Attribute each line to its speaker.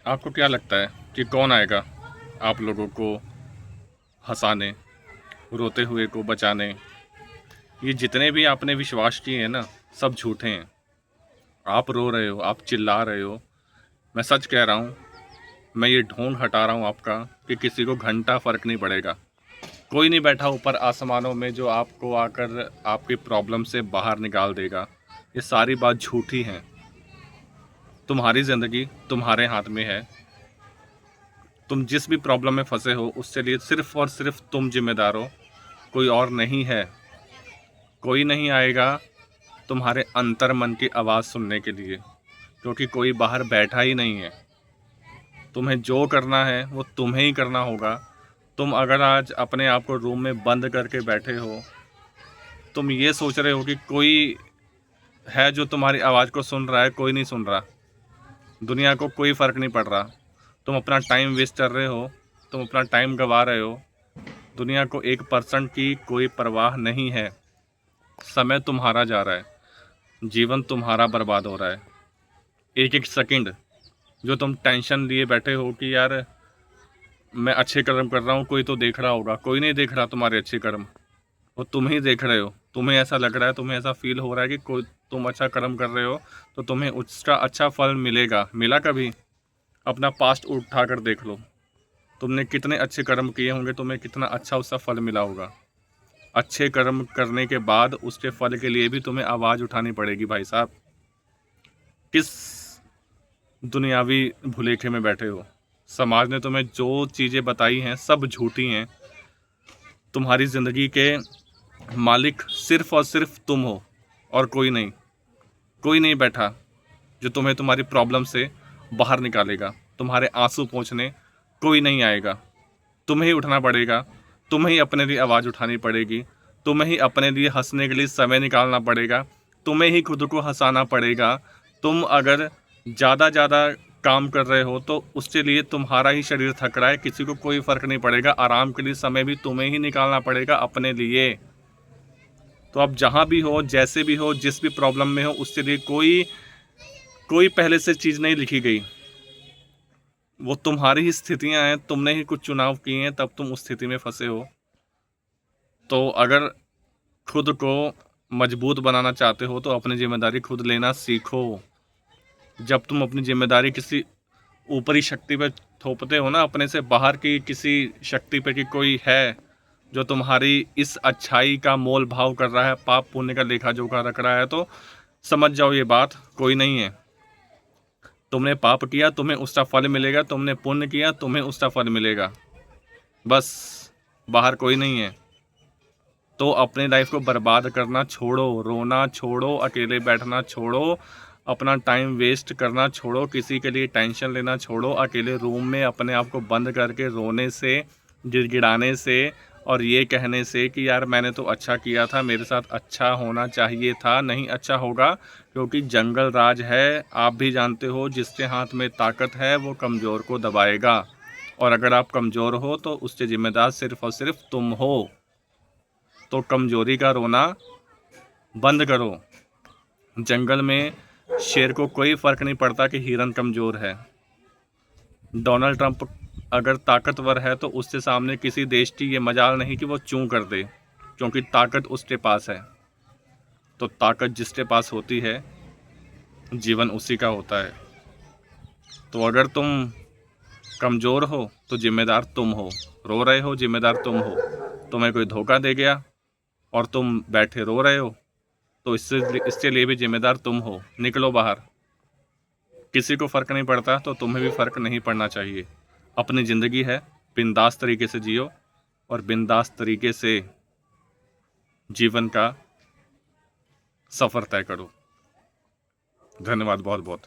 Speaker 1: आपको क्या लगता है कि कौन आएगा आप लोगों को हंसाने, रोते हुए को बचाने? ये जितने भी आपने विश्वास किए हैं ना, सब झूठे हैं। आप रो रहे हो, आप चिल्ला रहे हो, मैं सच कह रहा हूँ। मैं ये ढोंग हटा रहा हूँ आपका कि किसी को घंटा फ़र्क नहीं पड़ेगा। कोई नहीं बैठा ऊपर आसमानों में जो आपको आकर आपकी प्रॉब्लम से बाहर निकाल देगा। ये सारी बात झूठी है। तुम्हारी ज़िंदगी तुम्हारे हाथ में है। तुम जिस भी प्रॉब्लम में फंसे हो उससे लिए सिर्फ़ और सिर्फ तुम जिम्मेदार हो, कोई और नहीं है। कोई नहीं आएगा तुम्हारे अंतर मन की आवाज़ सुनने के लिए, क्योंकि कोई बाहर बैठा ही नहीं है। तुम्हें जो करना है वो तुम्हें ही करना होगा। तुम अगर आज अपने आप को रूम में बंद करके बैठे हो, तुम ये सोच रहे हो कि कोई है जो तुम्हारी आवाज़ को सुन रहा है, कोई नहीं सुन रहा। दुनिया को कोई फ़र्क नहीं पड़ रहा। तुम अपना टाइम वेस्ट कर रहे हो, तुम अपना टाइम गंवा रहे हो। दुनिया को 1% की कोई परवाह नहीं है। समय तुम्हारा जा रहा है, जीवन तुम्हारा बर्बाद हो रहा है। एक एक सेकंड जो तुम टेंशन लिए बैठे हो कि यार मैं अच्छे कर्म कर रहा हूँ, कोई तो देख रहा होगा, कोई नहीं देख रहा तुम्हारे अच्छे कर्म। वो तुम ही देख रहे हो। तुम्हें ऐसा लग रहा है, तुम्हें ऐसा फील हो रहा है कि कोई तुम अच्छा कर्म कर रहे हो तो तुम्हें उसका अच्छा फल मिलेगा। मिला कभी? अपना पास्ट उठा कर देख लो। तुमने कितने अच्छे कर्म किए होंगे, तुम्हें कितना अच्छा उसका फल मिला होगा। अच्छे कर्म करने के बाद उसके फल के लिए भी तुम्हें आवाज़ उठानी पड़ेगी भाई साहब। किस दुनियावी भुलेखे में बैठे हो? समाज ने तुम्हें जो चीज़ें बताई हैं सब झूठी हैं। तुम्हारी ज़िंदगी के मालिक सिर्फ़ और सिर्फ तुम हो और कोई नहीं। कोई नहीं बैठा जो तुम्हें तुम्हारी प्रॉब्लम से बाहर निकालेगा। तुम्हारे आंसू पोंछने कोई नहीं आएगा। तुम्हें ही उठना पड़ेगा। तुम्हें ही अपने लिए आवाज़ उठानी पड़ेगी। तुम्हें ही अपने लिए हंसने के लिए समय निकालना पड़ेगा। तुम्हें ही खुद को हंसाना पड़ेगा। तुम अगर ज़्यादा काम कर रहे हो तो उसके लिए तुम्हारा ही शरीर थक रहा है, किसी को कोई फ़र्क नहीं पड़ेगा। आराम के लिए समय भी तुम्हें ही निकालना पड़ेगा अपने लिए। तो आप जहाँ भी हो, जैसे भी हो, जिस भी प्रॉब्लम में हो, उसके लिए कोई कोई पहले से चीज़ नहीं लिखी गई। वो तुम्हारी ही स्थितियाँ हैं, तुमने ही कुछ चुनाव किए हैं, तब तुम उस स्थिति में फंसे हो। तो अगर खुद को मजबूत बनाना चाहते हो तो अपनी जिम्मेदारी खुद लेना सीखो। जब तुम अपनी जिम्मेदारी किसी ऊपरी शक्ति पे थोपते हो ना, अपने से बाहर की किसी शक्ति पे कि कोई है जो तुम्हारी इस अच्छाई का मोल भाव कर रहा है, पाप पुण्य का लेखा जोखा रख रहा है, तो समझ जाओ ये बात कोई नहीं है। तुमने पाप किया, तुम्हें उसका फल मिलेगा। तुमने पुण्य किया, तुम्हें उसका फल मिलेगा। बस, बाहर कोई नहीं है। तो अपनी लाइफ को बर्बाद करना छोड़ो, रोना छोड़ो, अकेले बैठना छोड़ो, अपना टाइम वेस्ट करना छोड़ो, किसी के लिए टेंशन लेना छोड़ो। अकेले रूम में अपने आप को बंद करके रोने से, गिड़गिड़ाने से और ये कहने से कि यार मैंने तो अच्छा किया था, मेरे साथ अच्छा होना चाहिए था, नहीं अच्छा होगा। क्योंकि जंगल राज है, आप भी जानते हो, जिसके हाथ में ताकत है वो कमज़ोर को दबाएगा। और अगर आप कमज़ोर हो तो उसके ज़िम्मेदार सिर्फ़ और सिर्फ तुम हो। तो कमज़ोरी का रोना बंद करो। जंगल में शेर को कोई फ़र्क नहीं पड़ता कि हिरन कमज़ोर है। डोनाल्ड ट्रंप अगर ताकतवर है तो उसके सामने किसी देश की ये मजाल नहीं कि वो चूं कर दे, क्योंकि ताकत उसके पास है। तो ताकत जिसके पास होती है, जीवन उसी का होता है। तो अगर तुम कमज़ोर हो तो जिम्मेदार तुम हो। रो रहे हो, जिम्मेदार तुम हो। तुम्हें कोई धोखा दे गया और तुम बैठे रो रहे हो, तो इसके लिए भी जिम्मेदार तुम हो। निकलो बाहर। किसी को फ़र्क नहीं पड़ता तो तुम्हें भी फ़र्क नहीं पड़ना चाहिए। अपनी ज़िंदगी है, बिंदास तरीके से जियो और बिंदास तरीके से जीवन का सफ़र तय करो। धन्यवाद बहुत बहुत।